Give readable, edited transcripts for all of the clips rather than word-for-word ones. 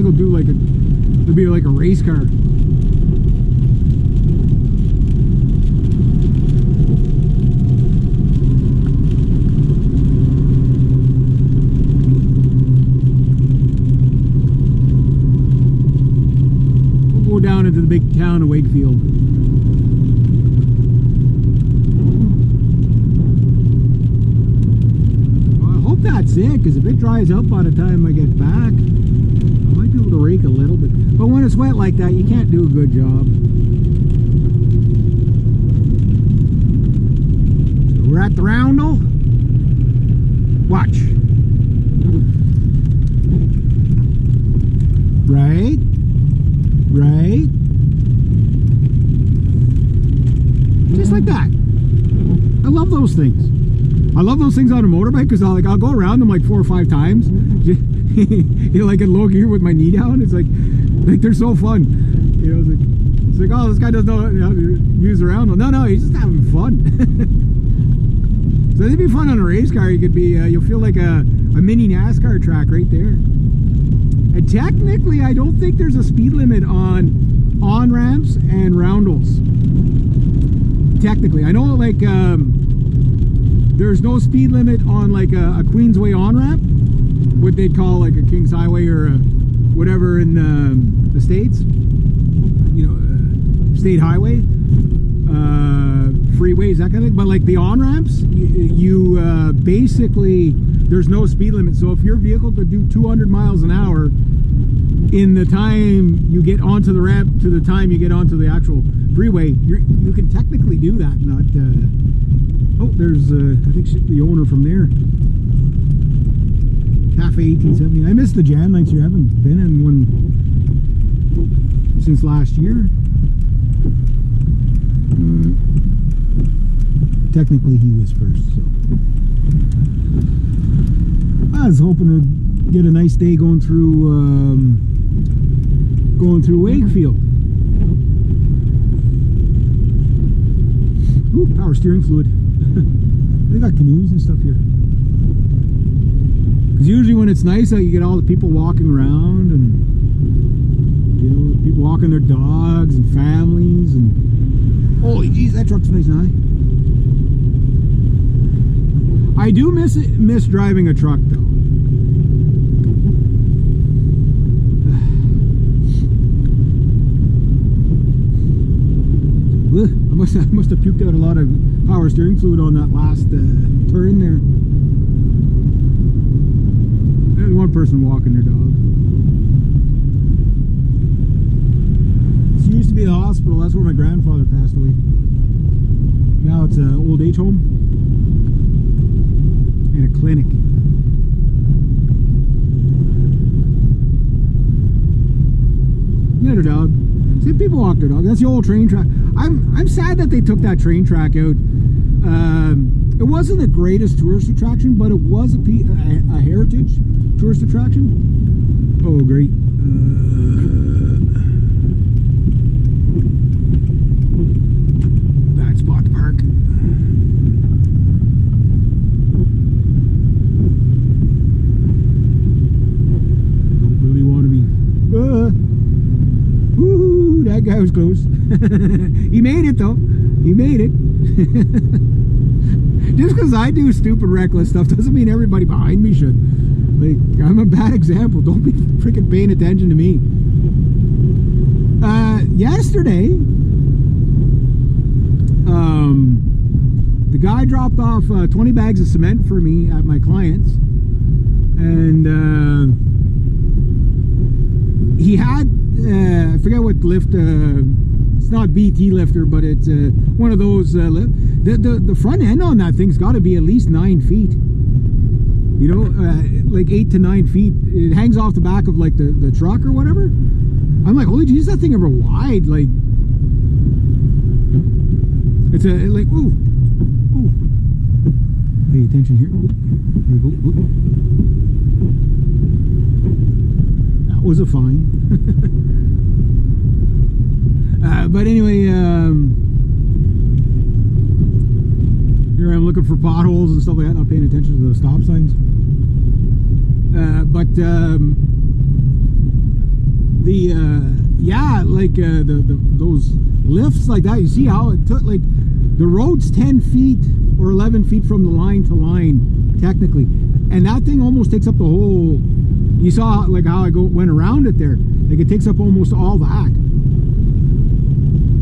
they'll do like it'll be like a race car. We'll go down into the big town of Wakefield. That's it, because if it dries up by the time I get back, I might be able to rake a little bit. But when it's wet like that, you can't do a good job. So we're at the Roundel. Watch. Right. Right. Just like that. I love those things. I love those things on a motorbike because I'll go around them like 4 or 5 times. You know, like in low gear with my knee down. It's like they're so fun. You know, it's like oh, this guy doesn't know how to use around them. No, he's just having fun. So it'd be fun on a race car. You could be you'll feel like a mini NASCAR track right there. And technically, I don't think there's a speed limit on ramps and roundels. Technically, I know like. There's no speed limit on like a Queensway on-ramp, what they'd call like a Kings Highway or a whatever in the States, you know, state highway, freeways, that kind of thing. But like the on-ramps, you basically, there's no speed limit. So if your vehicle could do 200 miles an hour in the time you get onto the ramp to the time you get onto the actual freeway, you can technically do that, not... Oh, there's, I think the owner from there. Cafe 1870. I missed the jam nights here. I haven't been in one since last year. Technically, he was first, so. I was hoping to get a nice day going through Wakefield. Ooh, power steering fluid. They got canoes and stuff here. Because usually when it's nice out, you get all the people walking around and, you know, people walking their dogs and families and... Holy jeez, that truck's nice and high. I do miss driving a truck though. I must have puked out a lot of power steering fluid on that last turn there. There's one person walking their dog. This used to be the hospital. That's where my grandfather passed away. Now it's an old age home and a clinic. Another dog. See, people walk their dog. That's the old train track. I'm sad that they took that train track out. It wasn't the greatest tourist attraction, but it was a heritage tourist attraction. Oh, great. Bad spot to park. Don't really want to be... Woohoo! That guy was close. He made it though. He made it. Just because I do stupid, reckless stuff doesn't mean everybody behind me should. Like, I'm a bad example. Don't be freaking paying attention to me. Yesterday, the guy dropped off 20 bags of cement for me at my client's, and he had I forget what lift. It's not BT lifter, but it's one of those. The front end on that thing's got to be at least 9 feet. You know, like 8 to 9 feet. It hangs off the back of like the truck or whatever. I'm like, holy jeez, that thing ever wide? Like, it's like, ooh. Pay attention here. Here we go. That was a fine. But anyway, here I'm looking for potholes and stuff like that, not paying attention to the stop signs. the yeah, like those lifts like that. You see how it took, like, the road's 10 feet or 11 feet from the line to line technically, and that thing almost takes up the whole. You saw like how I went around it there. Like, it takes up almost all that.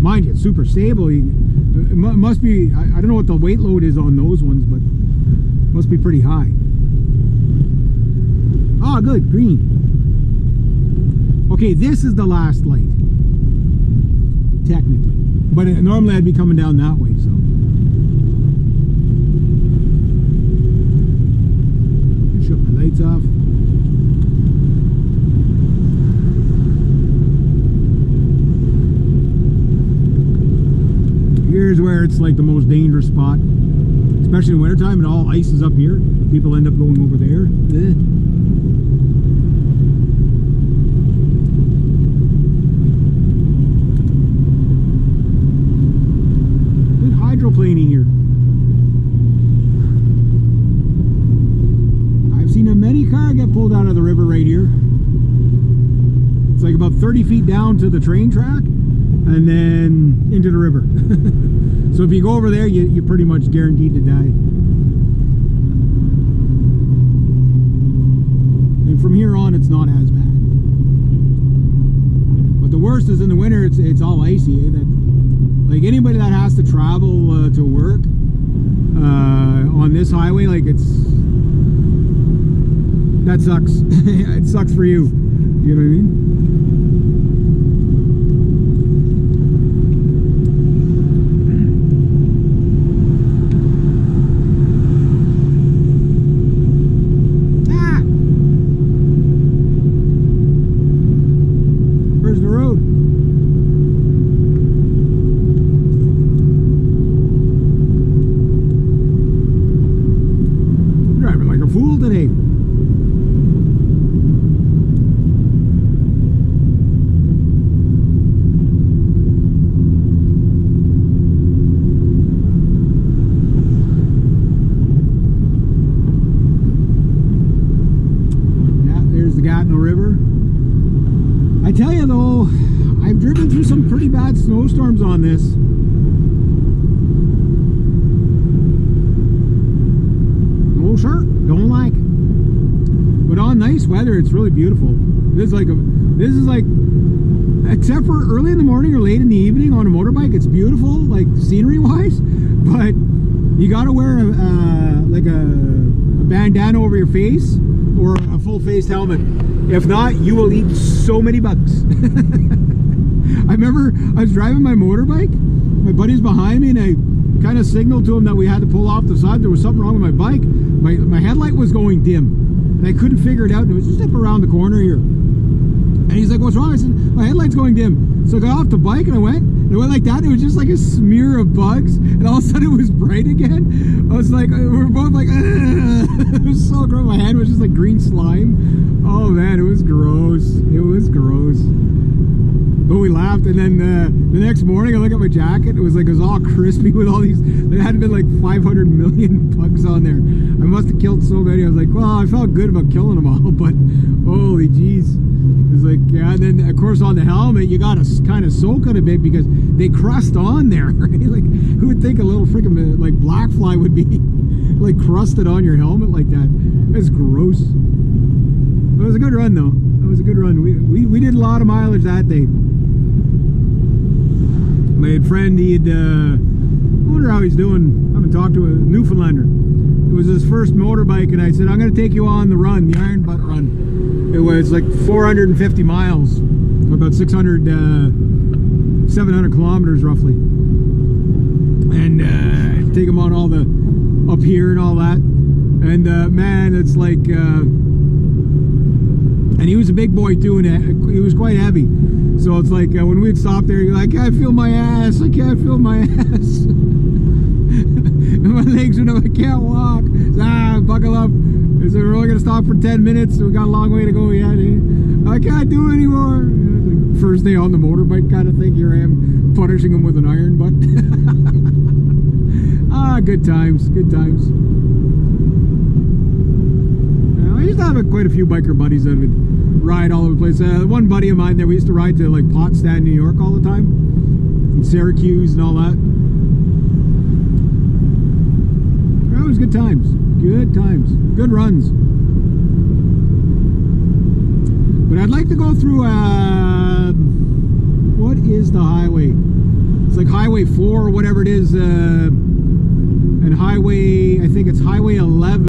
Mind you, it's super stable. It must be, I don't know what the weight load is on those ones, but it must be pretty high. Ah, good, green. Okay, this is the last light, technically. But normally I'd be coming down that way, so. Shut my lights off. Here's where it's like the most dangerous spot, especially in wintertime, and all ice is up here. People end up going over there. Good hydroplaning here. I've seen a mini car get pulled out of the river right here. It's like about 30 feet down to the train track, and then into the river. So if you go over there, you're pretty much guaranteed to die. And from here on, it's not as bad. But the worst is in the winter, it's all icy. Like, anybody that has to travel to work on this highway, like, that sucks. It sucks for you. You know what I mean? Snowstorms on this. No shirt, don't like it. But on nice weather, it's really beautiful. This is like, except for early in the morning or late in the evening on a motorbike, it's beautiful, like scenery wise. But you gotta wear like a bandana over your face or a full face helmet. If not, you will eat so many bugs. I remember I was driving my motorbike, my buddy's behind me, and I kind of signaled to him that we had to pull off the side. There was something wrong with my bike. My headlight was going dim, and I couldn't figure it out. And it was just up around the corner here. And he's like, "What's wrong?" I said, "My headlight's going dim." So I got off the bike and I went like that. It was just like a smear of bugs, and all of a sudden it was bright again. I was like, we were both like, it was so gross. My hand was just like green slime. Oh man, it was gross. It was gross. But we laughed, and then the next morning I look at my jacket. It was all crispy with all these. There had been like 500 million bugs on there. I must have killed so many. I was like, well, I felt good about killing them all, but holy jeez. It was like, yeah. And then of course on the helmet you gotta kind of soak it a bit because they crust on there. Right? Like, who would think a little freaking like black fly would be like crusted on your helmet like that? It's gross. It was a good run though. It was a good run. We did a lot of mileage that day. My friend, I wonder how he's doing. I haven't talked to a Newfoundlander. It was his first motorbike, and I said, I'm going to take you on the run, the Iron Butt run. It was like 450 miles, about 700 kilometers roughly. And take him on all the, up here and all that. And man, it's like, and he was a big boy too, and he was quite heavy. So it's like when we'd stop there, you're like, I can't feel my ass. I can't feel my ass. And my legs are, I can't walk. So, buckle up. I said, we're only going to stop for 10 minutes. We got a long way to go yet. I can't do it anymore. Like first day on the motorbike kind of thing. Here I am punishing him with an iron butt. Ah, good times. Good times. I used to have quite a few biker buddies that would ride all over the place. One buddy of mine there, we used to ride to like Potsdam, New York all the time, and Syracuse and all that. That was good times. Good times. Good runs. But I'd like to go through, what is the highway? It's like Highway 4 or whatever it is, and Highway, I think it's Highway 11.